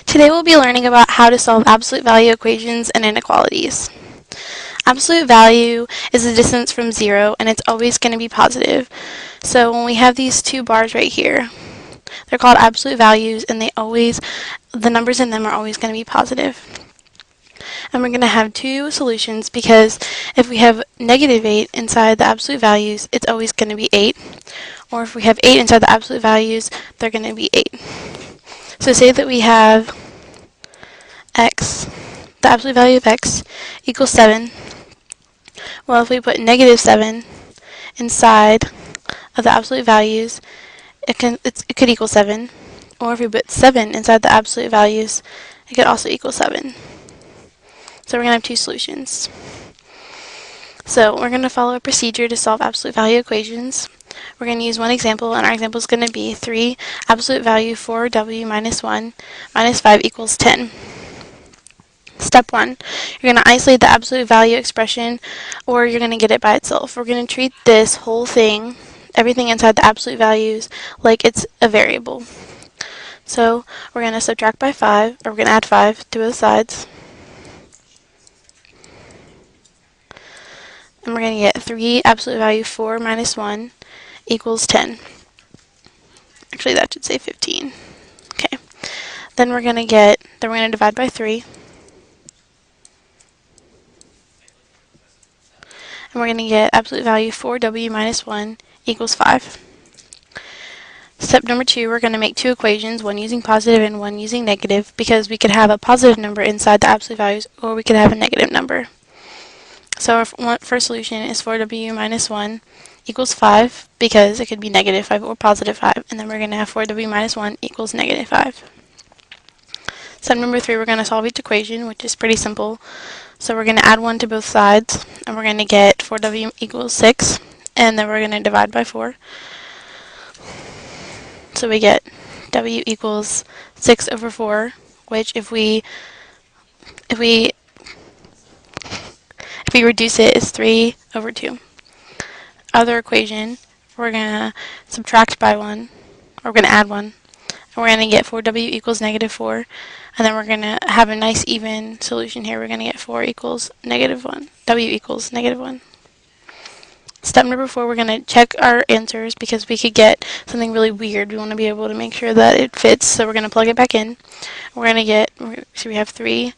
Today we'll be learning about how to solve absolute value equations and inequalities. Absolute value is the distance from 0, and it's always going to be positive. So when we have these two bars right here, they're called absolute values, and the numbers in them are always going to be positive. And we're going to have two solutions because if we have negative 8 inside the absolute values, it's always going to be 8. Or if we have 8 inside the absolute values, they're going to be 8. So say that we have x, the absolute value of x equals 7. Well, if we put negative 7 inside of the absolute values, it could equal 7. Or if we put 7 inside the absolute values, it could also equal 7. So we're going to have two solutions. So we're going to follow a procedure to solve absolute value equations. We're going to use one example, and our example is going to be 3 absolute value 4w minus 1 minus 5 equals 10. Step 1, you're going to isolate the absolute value expression, or you're going to get it by itself. We're going to treat this whole thing, everything inside the absolute values, like it's a variable. So we're going to subtract by 5, or we're going to add 5 to both sides. And we're going to get 3 absolute value 4 minus 1 equals 10. Actually, that should say 15. Okay. Then we're going to divide by 3. And we're going to get absolute value 4w minus 1 equals 5. Step number 2, we're going to make two equations, one using positive and one using negative, because we could have a positive number inside the absolute values, or we could have a negative number. So our first solution is 4w minus 1 equals 5, because it could be negative 5 or positive 5, and then we're going to have 4w minus 1 equals negative 5. Step number 3, we're going to solve each equation, which is pretty simple. So we're going to add 1 to both sides, and we're going to get 4w equals 6, and then we're going to divide by 4. So we get w equals 6 over 4, which if we reduce it is 3 over 2. Other equation, we're going to subtract by 1, or we're going to add 1, and we're going to get 4w equals negative 4, and then we're going to have a nice even solution here. We're going to get 4 equals negative 1, w equals negative 1. Step number 4, we're going to check our answers because we could get something really weird. We want to be able to make sure that it fits, so we're going to plug it back in. We're going to get, so we have 3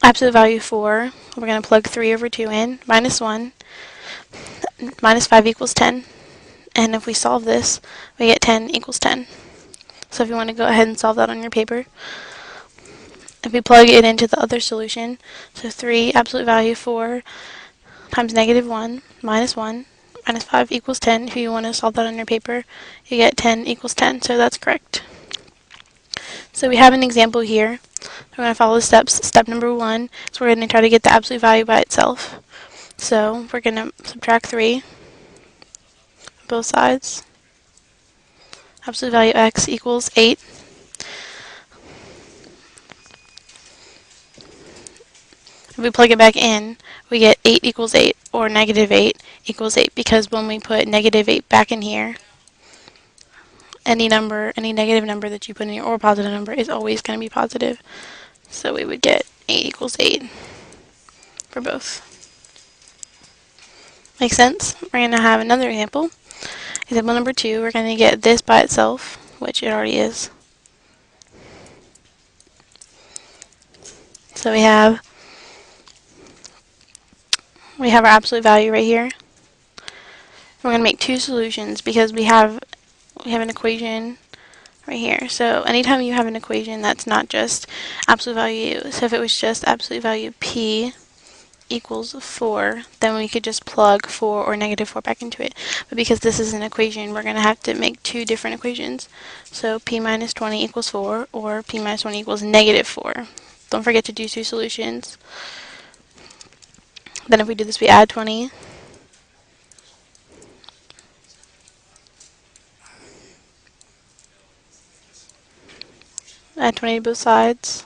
absolute value 4. We're going to plug 3 over 2 in, minus 1, minus 5 equals 10. And if we solve this, we get 10 equals 10. So if you want to go ahead and solve that on your paper. If we plug it into the other solution, so 3 absolute value 4 times negative 1 minus 5 equals 10. If you want to solve that on your paper, you get 10 equals 10, so that's correct. So we have an example here. We're going to follow the steps. Step number 1 is we're going to try to get the absolute value by itself. So we're going to subtract 3 on both sides. Absolute value x equals 8. If we plug it back in, we get 8 equals 8, or negative 8 equals 8, because when we put negative 8 back in here, any negative number that you put in here, or positive number, is always going to be positive. So we would get 8 equals 8 for both. Make sense? We're going to have another example. Example number 2, we're going to get this by itself, which it already is. So we have our absolute value right here. We're going to make two solutions because we have an equation right here. So anytime you have an equation that's not just absolute value, so if it was just absolute value p equals 4, then we could just plug 4 or negative 4 back into it. But because this is an equation, we're going to have to make two different equations. So p minus 20 equals 4, or p minus 20 equals negative 4. Don't forget to do two solutions. Then if we do this, we add 20. Add 20 to both sides.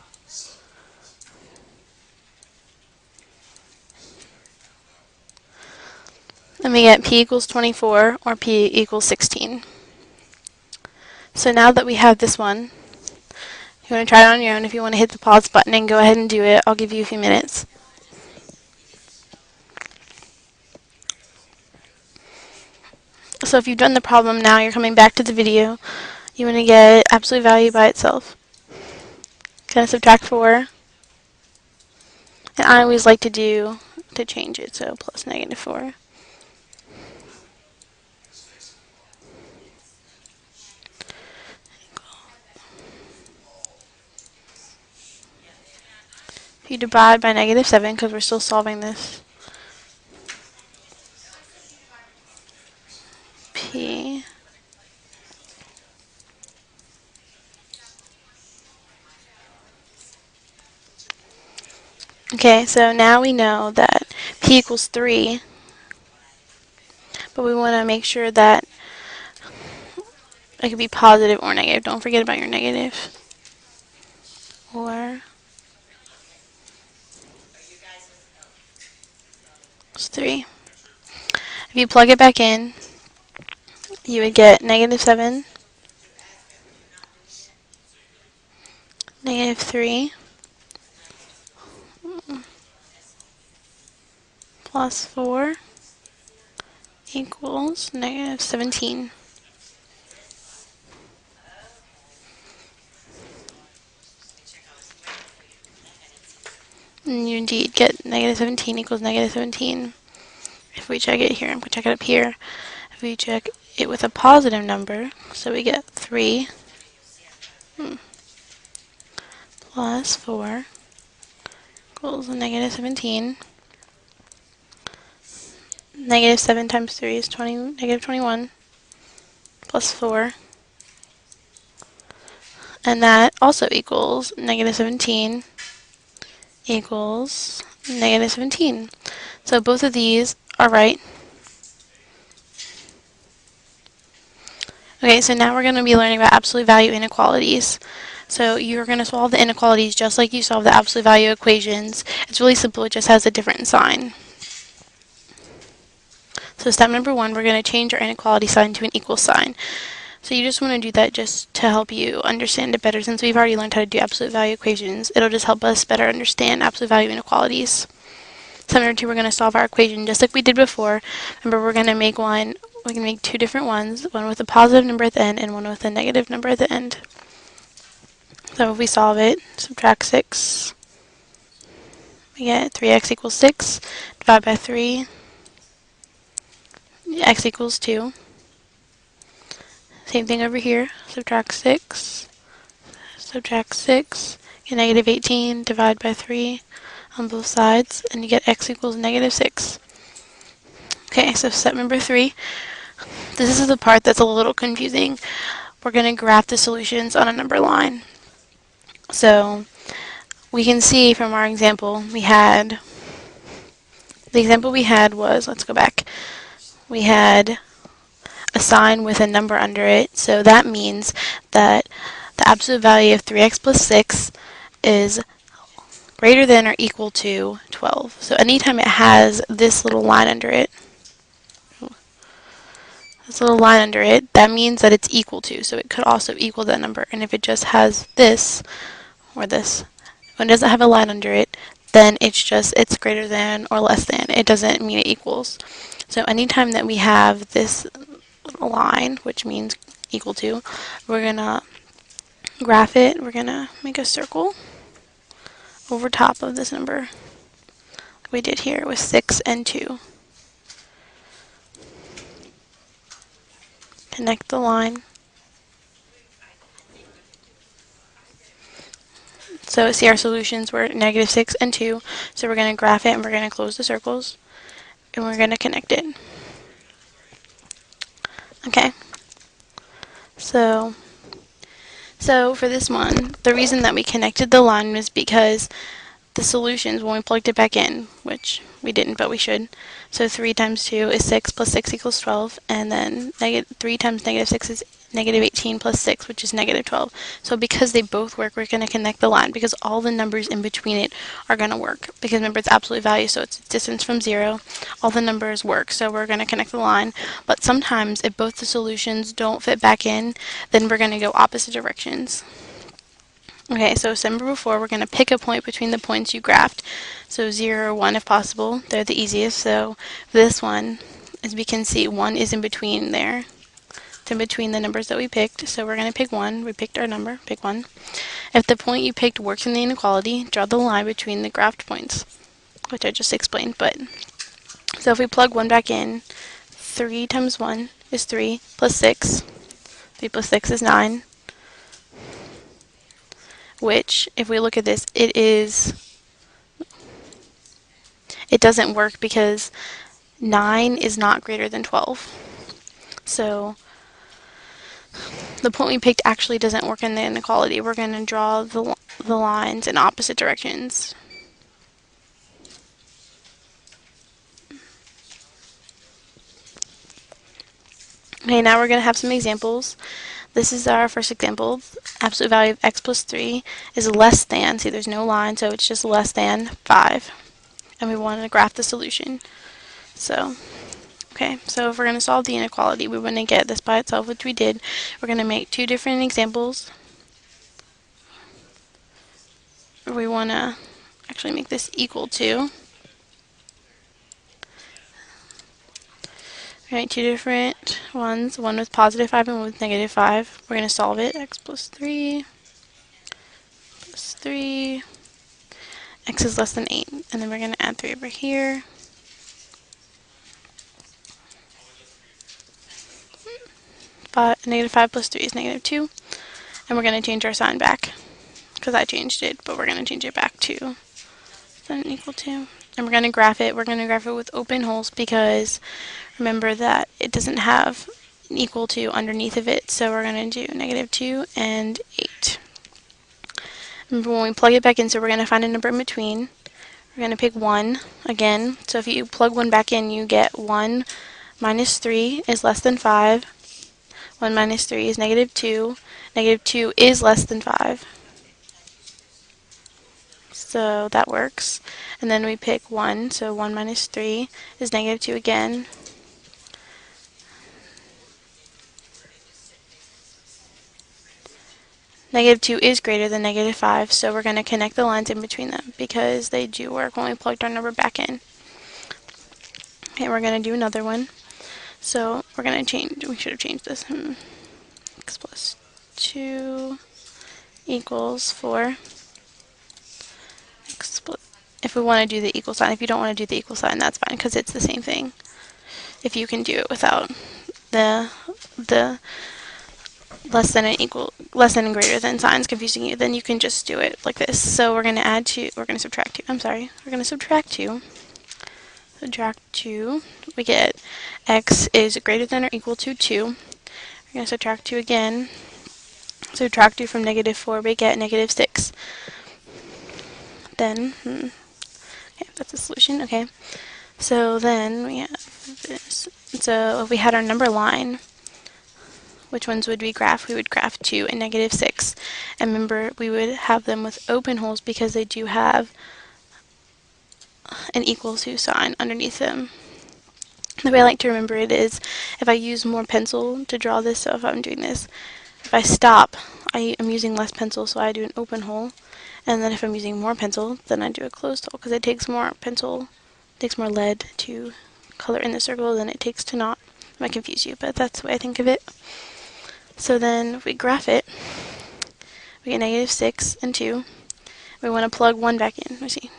And we get p equals 24, or p equals 16. So now that we have this one, You want to try it on your own. If you want to hit the pause button and go ahead and do it, I'll give you a few minutes. So if you've done the problem now, you're coming back to the video. You want to get absolute value by itself. Gonna subtract 4. And I always like to change it, so plus negative 4. If you divide by negative 7, because we're still solving this, P. Okay, so now we know that P equals 3, but we want to make sure that it could be positive or negative. Don't forget about your negative. Or it's 3. If you plug it back in, you would get negative 7, negative 3, plus 4 equals negative 17. And you indeed get negative 17 equals negative 17. If we check it here, I'm going to check it up here. If we check it with a positive number, so we get 3 plus 4 equals negative 17. Negative 7 times 3 is negative 21 plus 4. And that also equals negative 17 equals negative 17. So both of these are right. Okay, so now we're going to be learning about absolute value inequalities. So you're going to solve the inequalities just like you solve the absolute value equations. It's really simple, it just has a different sign. So step number 1, we're going to change our inequality sign to an equal sign. So you just want to do that just to help you understand it better. Since we've already learned how to do absolute value equations, it'll just help us better understand absolute value inequalities. Step number 2, we're going to solve our equation just like we did before. Remember, we're going to make two different ones, one with a positive number at the end and one with a negative number at the end. So if we solve it, subtract 6, we get 3x equals 6, divide by 3, x equals 2. Same thing over here, subtract 6, get negative 18, divide by 3 on both sides, and you get x equals negative 6. Okay, so step number 3, this is the part that's a little confusing. We're going to graph the solutions on a number line. So we can see from our example, the example we had was, let's go back, we had a sign with a number under it, so that means that the absolute value of 3x plus 6 is greater than or equal to 12. So anytime it has this little line under it, that means that it's equal to, so it could also equal that number. And if it just has this, or this, when it doesn't have a line under it, then it's greater than or less than. It doesn't mean it equals. So anytime that we have this line, which means equal to, we're going to graph it. We're going to make a circle over top of this number like we did here with 6 and 2. Connect the line. So see, our solutions were negative 6 and 2, so we're going to graph it and we're going to close the circles and we're going to connect it. Okay, so for this one, the reason that we connected the line was because the solutions, when we plugged it back in, which we didn't, but we should, so 3 times 2 is 6 plus 6 equals 12, and then 3 times negative 6 is negative 18 plus 6, which is negative 12. So because they both work, we're going to connect the line, because all the numbers in between it are going to work. Because remember, it's absolute value, so it's distance from 0. All the numbers work, so we're going to connect the line. But sometimes, if both the solutions don't fit back in, then we're going to go opposite directions. Okay, so remember before, we're going to pick a point between the points you graphed. So 0 or 1 if possible. They're the easiest. So this one, as we can see, 1 is in between there. It's in between the numbers that we picked. So we're going to pick 1. We picked our number. Pick 1. If the point you picked works in the inequality, draw the line between the graphed points, which I just explained. But so if we plug 1 back in, 3 times 1 is 3 plus 6. 3 plus 6 is 9. Which, if we look at this, it doesn't work because 9 is not greater than 12. So the point we picked actually doesn't work in the inequality. We're going to draw the lines in opposite directions. Okay, now we're going to have some examples. This is our first example. Absolute value of x plus 3 is less than, see there's no line, so it's just less than 5. And we want to graph the solution. So, okay, so if we're going to solve the inequality, we want to get this by itself, which we did. We're going to make 2 different examples. We want to actually make this equal to. Right, 2 different ones, one with positive 5 and one with negative 5. We're going to solve it. X plus 3 plus 3. X is less than 8. And then we're going to add 3 over here. Negative 5 plus 3 is negative 2. And we're going to change our sign back. Because I changed it, but we're going to change it back to then equal to. And we're going to graph it. We're going to graph it with open holes because remember that it doesn't have an equal to underneath of it. So we're going to do negative 2 and 8. Remember when we plug it back in, so we're going to find a number in between. We're going to pick 1 again. So if you plug 1 back in, you get 1 minus 3 is less than 5. 1 minus 3 is negative 2. Negative 2 is less than 5. So that works. And then we pick 1, so 1 minus 3 is negative 2 again. Negative 2 is greater than negative 5, so we're going to connect the lines in between them because they do work when we plugged our number back in. Okay, we're going to do another one. So we're going to change, we should have changed this. X plus 2 equals 4. If we want to do the equal sign, if you don't want to do the equal sign, that's fine because it's the same thing. If you can do it without the less than and greater than signs confusing you, then you can just do it like this. So we're going to add 2, we're going to subtract 2, I'm sorry, we're going to subtract 2. Subtract 2, we get x is greater than or equal to 2. We're going to subtract 2 again. Subtract 2 from negative 4, we get negative 6. Then, okay, that's the solution, okay. So then we have this. So if we had our number line, which ones would we graph? We would graph 2 and negative 6. And remember, we would have them with open holes because they do have an equal to sign underneath them. The way I like to remember it is if I use more pencil to draw this, so if I'm doing this, if I stop, I am using less pencil, so I do an open hole. And then if I'm using more pencil, then I do a closed hole because it takes more pencil, it takes more lead to color in the circle than it takes to not. I might confuse you, but that's the way I think of it. So then if we graph it, we get negative 6 and 2. We want to plug 1 back in. Let's see.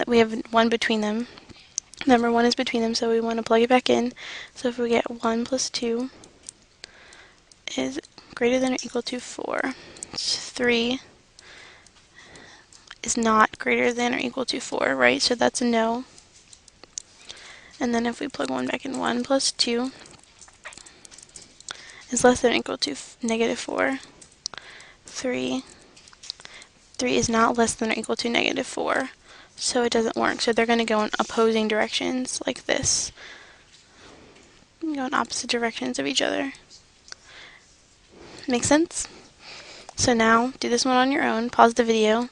We have 1 between them. Number 1 is between them, so we want to plug it back in. So if we get 1 plus 2 is greater than or equal to 4. 3 is not greater than or equal to 4, right? So that's a no. And then if we plug 1 back in, 1 plus 2 is less than or equal to negative 4. 3 is not less than or equal to negative 4. So it doesn't work. So they're going to go in opposing directions like this. Go in opposite directions of each other. Make sense? So now do this one on your own. Pause the video.